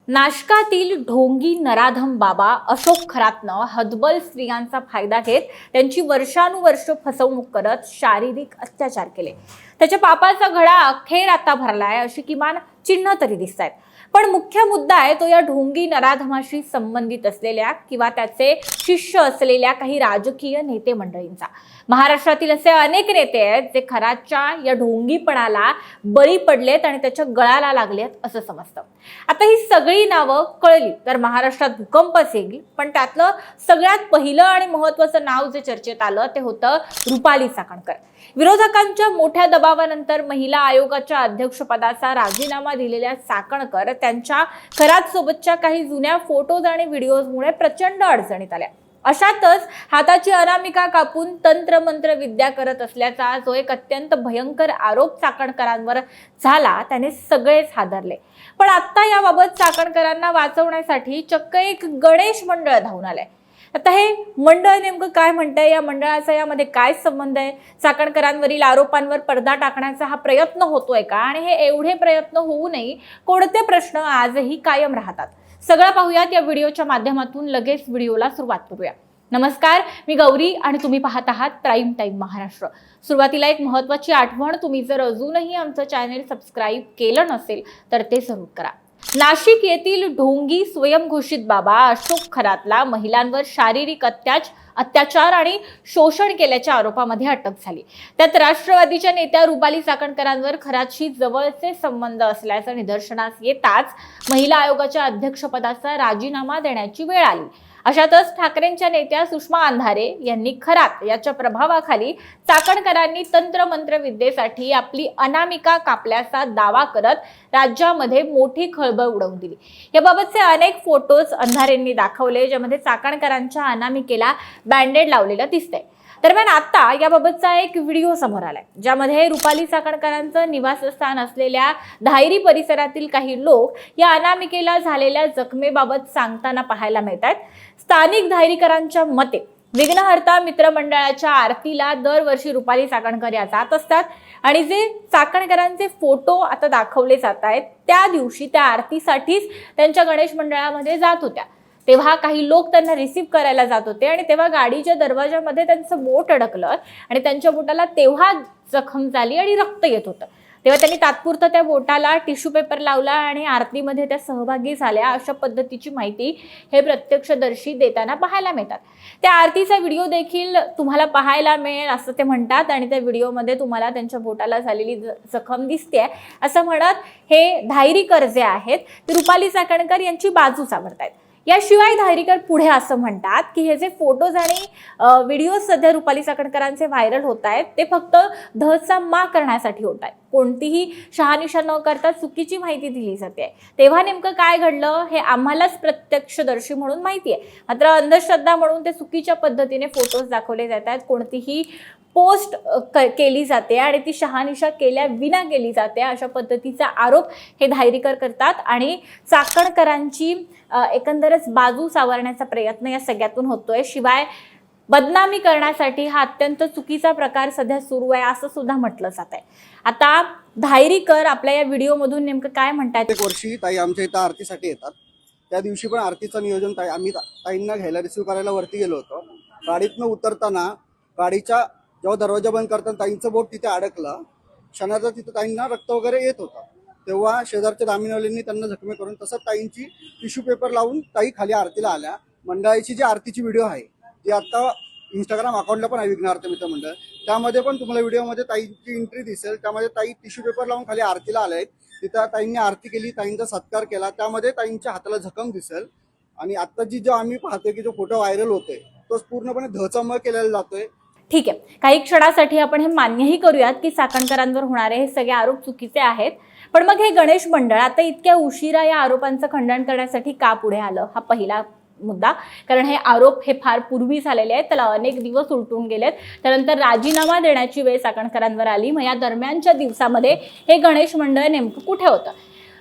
नाशकातील ढोंगी नराधम बाबा अशोक खरातनं हतबल स्त्रियांचा फायदा घेत त्यांची वर्षानुवर्ष फसवणूक करत शारीरिक अत्याचार केले। त्याच्या पापाचा घडा अखेर आता भरलाय अशी किमान चिन्ह तरी दिसतायत। पण मुख्य मुद्दा आहे तो या ढोंगी नराधमाशी संबंधित असलेल्या किंवा त्याचे शिष्य असलेल्या काही राजकीय नेते मंडळींचा। महाराष्ट्रातील असे अनेक नेते आहेत जे खरातच्या या ढोंगीपणाला बळी पडलेत आणि त्याच्या गळाला लागलेत असं समजतं। आता ही सगळी नावं कळली तर महाराष्ट्रात भूकंपच येईल, पण त्यातलं सगळ्यात पहिलं आणि महत्त्वाचं नाव जे चर्चेत आलं ते होतं रुपाली चाकणकर। विरोधकांच्या मोठ्या दबावानंतर महिला आयोगाच्या अध्यक्षपदाचा राजीनामा दिलेल्या चाकणकर त्यांच्या खरात सोबतच्या काही जुन्या फोटोज आणि व्हिडिओजमुळे प्रचंड अडचणीत आल्या। अशातच हाताची अनामिका कापून तंत्रमंत्र विद्या करत असल्याचा जो एक अत्यंत भयंकर आरोप चाकणकरांवर झाला त्याने सगळेच हादरले। पण आता याबाबत चाकणकरांना वाचवण्यासाठी चक्क एक गणेश मंडळ धावून आलंय। आता हे मंडळ नेमकं काय म्हणतंय, या मंडळाचा यामध्ये काय संबंध आहे, चाकणकरांवरील आरोपांवर पडदा टाकण्याचा हा प्रयत्न होतोय का, आणि हे एवढे प्रयत्न होऊनही कोणते प्रश्न आजही कायम राहतात, सगळं पाहूयात या व्हिडिओच्या माध्यमातून। लगेच व्हिडिओला सुरुवात करूया। नमस्कार, मी गौरी आणि तुम्ही पाहत आहात प्राईम टाइम महाराष्ट्र। सुरुवातीला एक महत्त्वाची आठवण, तुम्ही जर अजूनही आमचं चॅनल सबस्क्राईब केलं नसेल तर ते जरूर करा। नाशिक येथील ढोंगी स्वयंघोषित बाबा अशोक खरातला महिलांवर शारीरिक अत्याचार आणि शोषण केल्याच्या आरोपामध्ये अटक झाली। त्यात राष्ट्रवादीच्या नेत्या रुपाली चाकणकरांवर खरातशी जवळचे संबंध असल्याचं निदर्शनास येताच महिला आयोगाच्या अध्यक्षपदाचा राजीनामा देण्याची वेळ आली। अशातच ठाकरेंच्या नेत्या सुषमा अंधारे यांनी खरात याच्या प्रभावाखाली चाकणकरांनी तंत्रमंत्र विद्येसाठी आपली अनामिका कापल्याचा दावा करत राज्यामध्ये मोठी खळबळ उडवून दिली। याबाबतचे अनेक फोटोज अंधारेंनी दाखवले, ज्यामध्ये चाकणकरांच्या अनामिकेला बँडेड लावलेलं दिसतंय। दरम्यान आता याबाबतचा एक व्हिडिओ समोर आलाय, ज्यामध्ये रुपाली चाकणकरांचं निवासस्थान असलेल्या धायरी परिसरातील काही लोक या अनामिकेला झालेल्या जखमेबाबत सांगताना पाहायला मिळतात। स्थानिक धायरीकरांच्या मते विघ्नहर्ता मित्रमंडळाच्या आरतीला दरवर्षी रुपाली चाकणकर या जात असतात आणि जे चाकणकरांचे फोटो आता दाखवले जात आहेत त्या दिवशी त्या आरतीसाठीच त्यांच्या गणेश मंडळामध्ये जात होत्या। तेव्हा काही लोक त्यांना रिसीव्ह करायला जात होते आणि तेव्हा गाडीच्या दरवाजामध्ये त्यांचं बोट अडकलं आणि त्यांच्या बोटाला तेव्हा जखम झाली आणि रक्त येत होतं। तेव्हा त्यांनी तात्पुरतं त्या बोटाला टिश्यू पेपर लावला आणि आरतीमध्ये त्या सहभागी झाल्या, अशा पद्धतीची माहिती हे प्रत्यक्षदर्शी देताना पाहायला मिळतात। त्या आरतीचा व्हिडिओ देखील तुम्हाला पाहायला मिळेल असं ते म्हणतात आणि त्या व्हिडिओमध्ये तुम्हाला त्यांच्या बोटाला झालेली जखम दिसते असं म्हणत हे धायरीकर जे आहेत ते रुपाली चाकणकर यांची बाजू सावरतायत। याशिवाय धायरीकर पुढे असं म्हणतात की हे जे फोटोज आणि व्हिडिओज सध्या रुपाली चाकणकरांचे व्हायरल होत आहेत ते फक्त धचा मा करण्यासाठी होत आहेत, कोणतीही शहानिशा न करता चुकीची माहिती दिली जाते। तेव्हा नेमकं काय घडलं हे आम्हालाच प्रत्यक्षदर्शी म्हणून माहिती आहे, मात्र अंधश्रद्धा म्हणून ते चुकीच्या पद्धतीने फोटोज दाखवले जातात, कोणतीही पोस्ट केली जाते आणि ती शहानिशा केल्या विना केली जाते, अशा पद्धतीचा आरोप हे धायरीकर करतात आणि चाकणकरांची एकंदरच बाजू सावरण्याचा प्रयत्न या सगळ्यातून होतोय। शिवाय बदनामी करण्यासाठी हा अत्यंत चुकीचा प्रकार सध्या सुरू आहे असं सुद्धा म्हटलं जात आहे। आता धायरीकर आपल्या या व्हिडिओमधून नेमकं काय म्हणतात। एक वर्षी ताई आमच्या इथं आरतीसाठी येतात, त्या दिवशी पण आरतीचं नियोजन आम्ही ताईंना घ्यायला रिसिव्ह करायला वरती गेलो होतो। गाडीतनं उतरताना गाडीच्या जेव्हा दरवाजा बंद करताना ताईंचं बोट तिथे अडकलं, क्षणाचा तिथं ताईंना रक्त वगैरे येत होतं, तेव्हा शेजारच्या दामिनवाल्यांनी त्यांना जखमी करून तसंच ताईंची टिश्यू पेपर लावून ताई खाली आरतीला आल्या। मंडळाची जी आरतीची व्हिडिओ आहे ती आता इंस्टाग्राम अकाउंटला पण आहे विघ्नहर्ता मित्र मंडळ, त्यामध्ये पण तुम्हाला व्हिडिओमध्ये ताईंची एंट्री दिसेल, त्यामध्ये ताई टिश्यू पेपर लावून खाली आरतीला आल्या आहेत। तिथं ताईंनी आरती केली, ताईंचा सत्कार केला, त्यामध्ये ताईंच्या हाताला जखम दिसेल। आणि आता जो आम्ही पाहतोय की जो फोटो व्हायरल होतोय तो पूर्णपणे धचम केलेला जातोय। ठीक आहे, काही क्षणासाठी आपण हे मान्यही करूयात की चाकणकरांवर होणारे हे सगळे आरोप चुकीचे आहेत, पण मग हे गणेश मंडळ आता इतक्या उशिरा या आरोपांचं खंडन करण्यासाठी का पुढे आलं, हा पहिला मुद्दा। कारण हे आरोप हे फार पूर्वी झालेले आहेत, त्याला अनेक दिवस उलटून गेलेत, त्यानंतर राजीनामा देण्याची वेळ चाकणकरांवर आली। मग या दरम्यानच्या दिवसामध्ये हे गणेश मंडळ नेमकं कुठे होतं।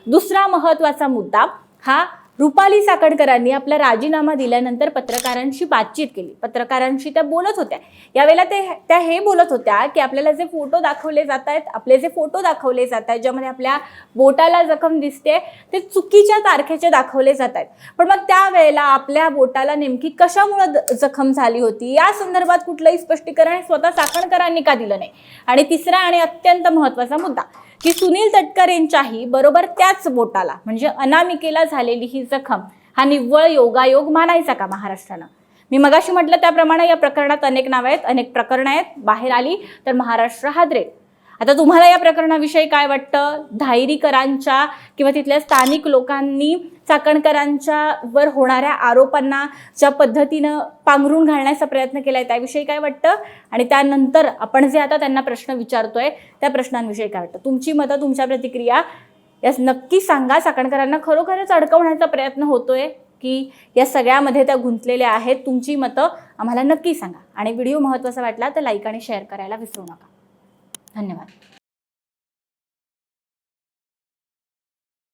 दुसरा महत्त्वाचा मुद्दा हा रुपाली चाकणकरांनी आपला राजीनामा दिल्यानंतर पत्रकारांशी बातचीत केली. पत्रकारांशी त्या बोलत होत्या. यावेळेला त्या हे बोलत होत्या की आपल्याला जे फोटो दाखवले जात आहेत, आपले जे फोटो दाखवले जात आहेत ज्यामध्ये आपल्या बोटाला जखम दिसते ते चुकीच्या तारखेचे दाखवले जात आहेत. पण मग त्यावेळेला आपल्या बोटाला नेमकी कशामुळे जखम झाली होती या संदर्भात कुठलंही स्पष्टीकरण स्वतः चाकणकरांनी का दिलं नाही. आणि तिसरा आणि अत्यंत महत्त्वाचा मुद्दा की सुनील तटकरे यांच्याही बरोबर त्याच बोटाला म्हणजे अनामिकेला झालेली ही जखम हा निव्वळ योगायोग मानायचा का महाराष्ट्रानं? मी मगाशी म्हटलं त्याप्रमाणे या प्रकरणात अनेक नावं आहेत, अनेक प्रकरणं आहेत. बाहेर आली तर महाराष्ट्र हादरेल. आता तुम्हाला या प्रकरणाविषयी काय वाटतं? धायरीकरांच्या किंवा तिथल्या स्थानिक लोकांनी चाकणकरांच्या वर होणाऱ्या आरोपांना ज्या पद्धतीनं पांघरून घालण्याचा प्रयत्न केलाय त्याविषयी काय वाटतं? आणि त्यानंतर आपण जे आता त्यांना प्रश्न विचारतोय त्या प्रश्नांविषयी काय वाटतं? तुमची मतं, तुमच्या प्रतिक्रिया यास नक्की सांगा. चाकणकरांना खरोखरच अडकवण्याचा प्रयत्न होतोय की या सगळ्यामध्ये त्या गुंतलेल्या आहेत? तुमची मतं आम्हाला नक्की सांगा. आणि व्हिडिओ महत्त्वाचा वाटला तर लाईक आणि शेअर करायला विसरू नका. धन्यवाद.